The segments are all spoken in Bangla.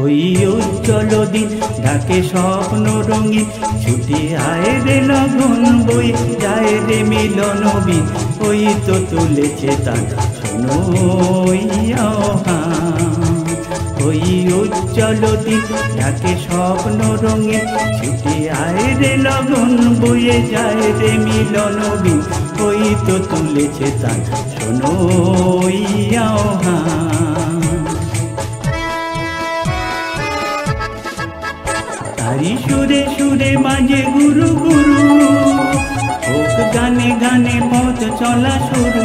ওই উজ্জ্বল দিন ডাকে স্বপ্ন রঙিন, ছুটে আয় রে লগন বই যায় রে মিলন বিন, ওই তো তুলেছে তান শোনো আহ্বান। ওই উজ্জ্বল দিন ডাকে স্বপ্ন রঙিন, ছুটে আয় রে লগন বইয়ে যায় রে মিলন বিন, ওই তো তুলেছে তান শোনো আহ্বান। তারি সুরে সুরে বাজে গুরু গুরু, হোক গানে গানে পথ চলা শুরু।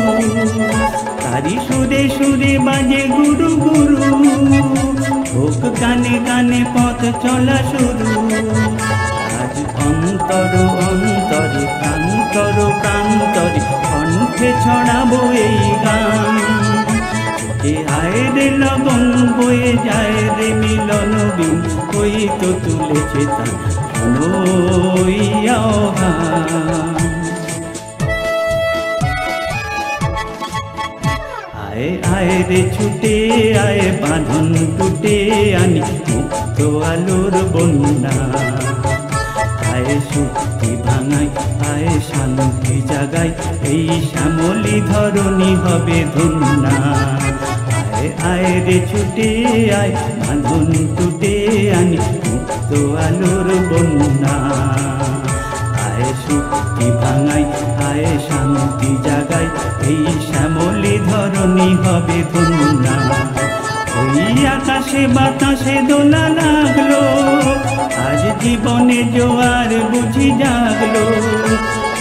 তারি সুরে সুরে বাজে গুরু গুরু, হোক গানে গানে পথ চলা শুরু। আজ অন্তর অন্তরে প্রান্তর প্রান্তরে কণ্ঠে ছড়াবো এই গান। আয় রে লগন বয়ে যায় রে মিলন বিন, ওই তো তুলেছে তান শোনো আহ্বান। আয় আয় রে ছুটে আয় বাঁধন টুটে আনি মুক্ত আলোর বন্যা। আয় শক্তি ভাঙাই আয় শান্তি জাগাই, এই শ্যামলি ধরণী হবে ধন্যা। আয় আয় রে ছুটে আয় বাঁধন টুটে আনি মুক্ত আলোর বন্যা। আয় শক্তি ভাঙাই আয় শান্তি জাগাই, এই শ্যামলি ধরণী হবে ধন্যা। ওই আকাশে বাতাসে দোলা লাগলো, আজ জীবনে জোয়ার বুঝি জাগলো।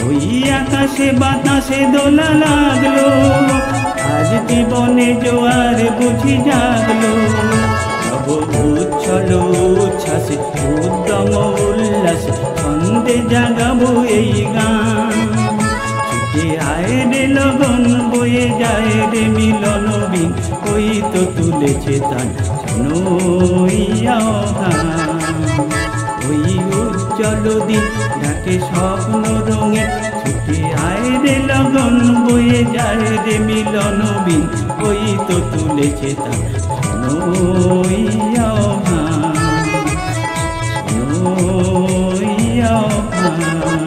ওই আকাশে বাতাসে দোলা লাগলো, আজ জীবনে জোয়ার বুঝি জাগলো। নব উচ্ছল উচ্ছ্বাসে উদ্যম উল্লাসে ছন্দে জাগাবো এই গান। ছুটে আয় রে লগন বয়ে যায় রে মিলন বিন, ওই তো তুলেছে তান শোনো আহ্বান। ওই উজ্জ্বল দিন ডাকে স্বপ্ন রঙে, ছুটে আয় রে লগন বয়ে যায় রে মিলন বিন, ওই তো তুলেছে তান শোনো আহ্বান, শোনো আহ্বান।